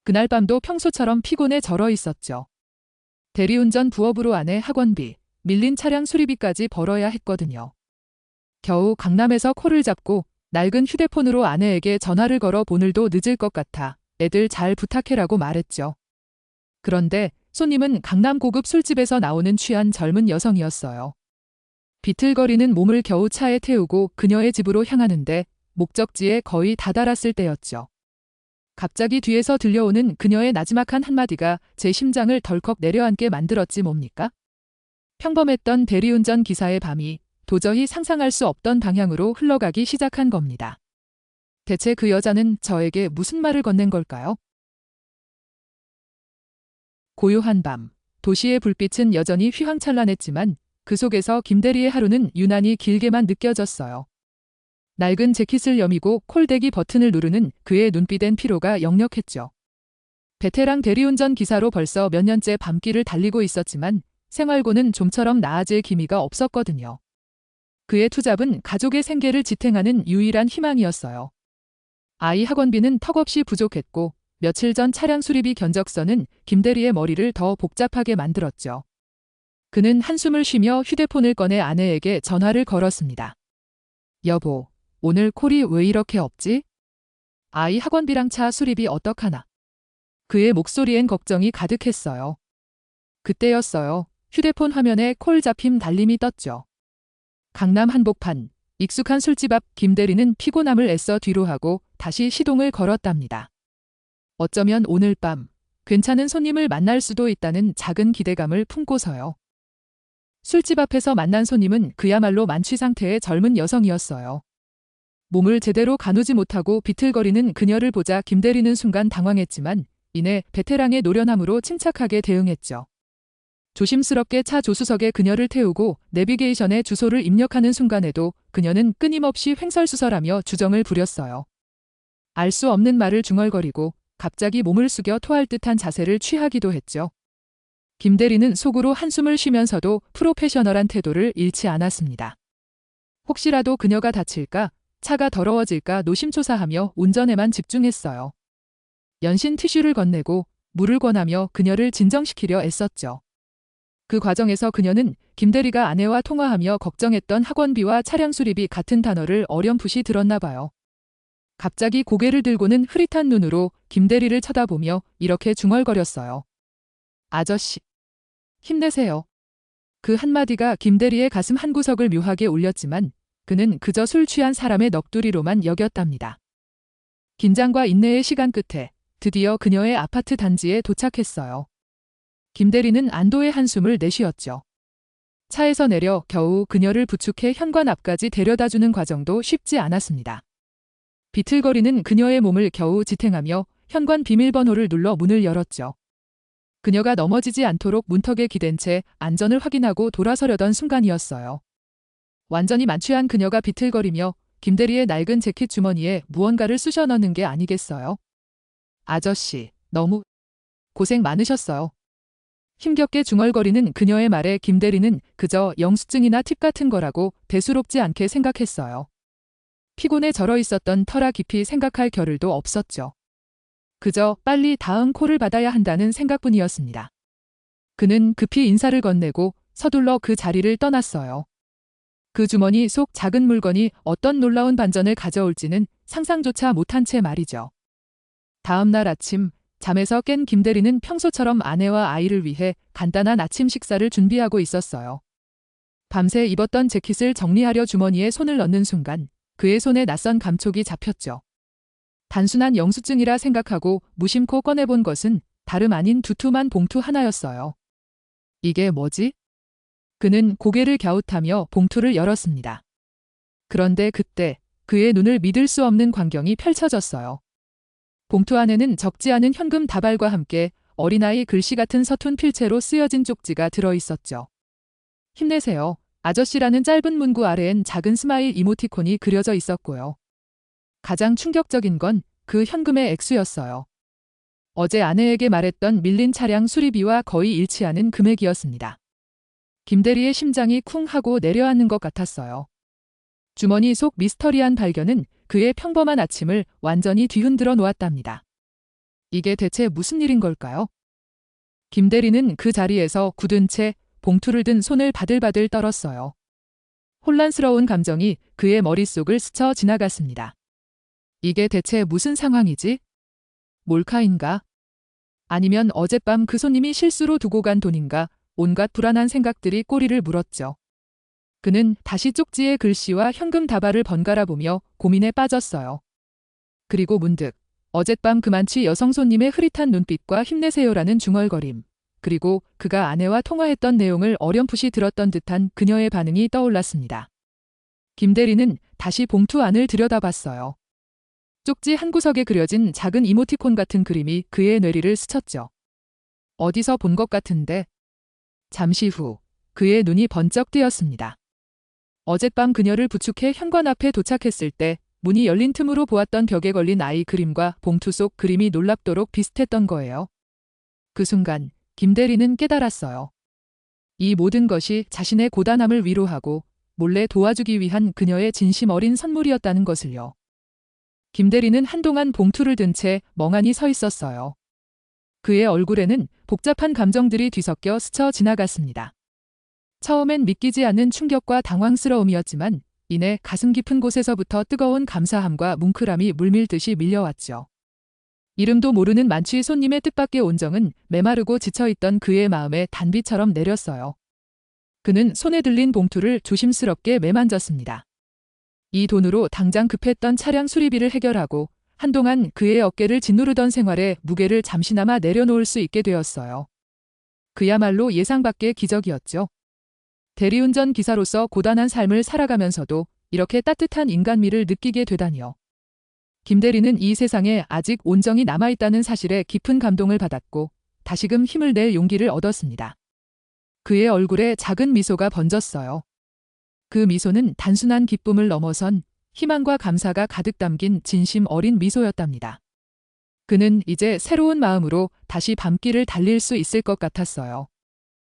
그날 밤도 평소처럼 피곤에 절어 있었죠. 대리운전 부업으로 아내 학원비, 밀린 차량 수리비까지 벌어야 했거든요. 겨우 강남에서 콜을 잡고 낡은 휴대폰으로 아내에게 전화를 걸어 오늘도 늦을 것 같아 애들 잘 부탁해라고 말했죠. 그런데 손님은 강남 고급 술집에서 나오는 취한 젊은 여성이었어요. 비틀거리는 몸을 겨우 차에 태우고 그녀의 집으로 향하는데 목적지에 거의 다다랐을 때였죠. 갑자기 뒤에서 들려오는 그녀의 나지막한 한마디가 제 심장을 덜컥 내려앉게 만들었지 뭡니까? 평범했던 대리운전 기사의 밤이 도저히 상상할 수 없던 방향으로 흘러가기 시작한 겁니다. 대체 그 여자는 저에게 무슨 말을 건넨 걸까요? 고요한 밤, 도시의 불빛은 여전히 휘황찬란했지만 그 속에서 김대리의 하루는 유난히 길게만 느껴졌어요. 낡은 재킷을 여미고 콜대기 버튼을 누르는 그의 눈빛엔 피로가 역력했죠. 베테랑 대리운전 기사로 벌써 몇 년째 밤길을 달리고 있었지만 생활고는 좀처럼 나아질 기미가 없었거든요. 그의 투잡은 가족의 생계를 지탱하는 유일한 희망이었어요. 아이 학원비는 턱없이 부족했고 며칠 전 차량 수리비 견적서는 김대리의 머리를 더 복잡하게 만들었죠. 그는 한숨을 쉬며 휴대폰을 꺼내 아내에게 전화를 걸었습니다. 여보, 오늘 콜이 왜 이렇게 없지? 아이 학원비랑 차 수리비 어떡하나? 그의 목소리엔 걱정이 가득했어요. 그때였어요. 휴대폰 화면에 콜 잡힘 달림이 떴죠. 강남 한복판, 익숙한 술집 앞 김대리는 피곤함을 애써 뒤로하고 다시 시동을 걸었답니다. 어쩌면 오늘 밤 괜찮은 손님을 만날 수도 있다는 작은 기대감을 품고서요. 술집 앞에서 만난 손님은 그야말로 만취 상태의 젊은 여성이었어요. 몸을 제대로 가누지 못하고 비틀거리는 그녀를 보자 김대리는 순간 당황했지만 이내 베테랑의 노련함으로 침착하게 대응했죠. 조심스럽게 차 조수석에 그녀를 태우고 내비게이션에 주소를 입력하는 순간에도 그녀는 끊임없이 횡설수설하며 주정을 부렸어요. 알 수 없는 말을 중얼거리고 갑자기 몸을 숙여 토할 듯한 자세를 취하기도 했죠. 김대리는 속으로 한숨을 쉬면서도 프로페셔널한 태도를 잃지 않았습니다. 혹시라도 그녀가 다칠까, 차가 더러워질까 노심초사하며 운전에만 집중했어요. 연신 티슈를 건네고 물을 권하며 그녀를 진정시키려 애썼죠. 그 과정에서 그녀는 김대리가 아내와 통화하며 걱정했던 학원비와 차량 수리비 같은 단어를 어렴풋이 들었나 봐요. 갑자기 고개를 들고는 흐릿한 눈으로 김대리를 쳐다보며 이렇게 중얼거렸어요. 아저씨, 힘내세요. 그 한마디가 김대리의 가슴 한구석을 묘하게 울렸지만 그는 그저 술 취한 사람의 넋두리로만 여겼답니다. 긴장과 인내의 시간 끝에 드디어 그녀의 아파트 단지에 도착했어요. 김대리는 안도의 한숨을 내쉬었죠. 차에서 내려 겨우 그녀를 부축해 현관 앞까지 데려다주는 과정도 쉽지 않았습니다. 비틀거리는 그녀의 몸을 겨우 지탱하며 현관 비밀번호를 눌러 문을 열었죠. 그녀가 넘어지지 않도록 문턱에 기댄 채 안전을 확인하고 돌아서려던 순간이었어요. 완전히 만취한 그녀가 비틀거리며 김대리의 낡은 재킷 주머니에 무언가를 쑤셔 넣는 게 아니겠어요? 아저씨, 너무 고생 많으셨어요. 힘겹게 중얼거리는 그녀의 말에 김대리는 그저 영수증이나 팁 같은 거라고 대수롭지 않게 생각했어요. 피곤에 절어 있었던 터라 깊이 생각할 겨를도 없었죠. 그저 빨리 다음 콜을 받아야 한다는 생각뿐이었습니다. 그는 급히 인사를 건네고 서둘러 그 자리를 떠났어요. 그 주머니 속 작은 물건이 어떤 놀라운 반전을 가져올지는 상상조차 못한 채 말이죠. 다음 날 아침, 잠에서 깬 김대리는 평소처럼 아내와 아이를 위해 간단한 아침 식사를 준비하고 있었어요. 밤새 입었던 재킷을 정리하려 주머니에 손을 넣는 순간 그의 손에 낯선 감촉이 잡혔죠. 단순한 영수증이라 생각하고 무심코 꺼내본 것은 다름 아닌 두툼한 봉투 하나였어요. 이게 뭐지? 그는 고개를 갸웃하며 봉투를 열었습니다. 그런데 그때 그의 눈을 믿을 수 없는 광경이 펼쳐졌어요. 봉투 안에는 적지 않은 현금 다발과 함께 어린아이 글씨 같은 서툰 필체로 쓰여진 쪽지가 들어있었죠. 힘내세요. 아저씨라는 짧은 문구 아래엔 작은 스마일 이모티콘이 그려져 있었고요. 가장 충격적인 건 그 현금의 액수였어요. 어제 아내에게 말했던 밀린 차량 수리비와 거의 일치하는 금액이었습니다. 김대리의 심장이 쿵 하고 내려앉는 것 같았어요. 주머니 속 미스터리한 발견은 그의 평범한 아침을 완전히 뒤흔들어 놓았답니다. 이게 대체 무슨 일인 걸까요? 김대리는 그 자리에서 굳은 채 봉투를 든 손을 바들바들 떨었어요. 혼란스러운 감정이 그의 머릿속을 스쳐 지나갔습니다. 이게 대체 무슨 상황이지? 몰카인가? 아니면 어젯밤 그 손님이 실수로 두고 간 돈인가? 온갖 불안한 생각들이 꼬리를 물었죠. 그는 다시 쪽지의 글씨와 현금 다발을 번갈아 보며 고민에 빠졌어요. 그리고 문득 어젯밤 그만치 여성 손님의 흐릿한 눈빛과 힘내세요라는 중얼거림, 그리고 그가 아내와 통화했던 내용을 어렴풋이 들었던 듯한 그녀의 반응이 떠올랐습니다. 김대리는 다시 봉투 안을 들여다봤어요. 쪽지 한 구석에 그려진 작은 이모티콘 같은 그림이 그의 뇌리를 스쳤죠. 어디서 본 것 같은데. 잠시 후 그의 눈이 번쩍 뜨였습니다. 어젯밤 그녀를 부축해 현관 앞에 도착했을 때 문이 열린 틈으로 보았던 벽에 걸린 아이 그림과 봉투 속 그림이 놀랍도록 비슷했던 거예요. 그 순간 김대리는 깨달았어요. 이 모든 것이 자신의 고단함을 위로하고 몰래 도와주기 위한 그녀의 진심 어린 선물이었다는 것을요. 김대리는 한동안 봉투를 든 채 멍하니 서 있었어요. 그의 얼굴에는 복잡한 감정들이 뒤섞여 스쳐 지나갔습니다. 처음엔 믿기지 않는 충격과 당황스러움이었지만 이내 가슴 깊은 곳에서부터 뜨거운 감사함과 뭉클함이 물밀듯이 밀려왔죠. 이름도 모르는 만취 손님의 뜻밖의 온정은 메마르고 지쳐있던 그의 마음에 단비처럼 내렸어요. 그는 손에 들린 봉투를 조심스럽게 매만졌습니다. 이 돈으로 당장 급했던 차량 수리비를 해결하고 한동안 그의 어깨를 짓누르던 생활의 무게를 잠시나마 내려놓을 수 있게 되었어요. 그야말로 예상 밖의 기적이었죠. 대리운전 기사로서 고단한 삶을 살아가면서도 이렇게 따뜻한 인간미를 느끼게 되다니요. 김대리는 이 세상에 아직 온정이 남아있다는 사실에 깊은 감동을 받았고 다시금 힘을 낼 용기를 얻었습니다. 그의 얼굴에 작은 미소가 번졌어요. 그 미소는 단순한 기쁨을 넘어선 희망과 감사가 가득 담긴 진심 어린 미소였답니다. 그는 이제 새로운 마음으로 다시 밤길을 달릴 수 있을 것 같았어요.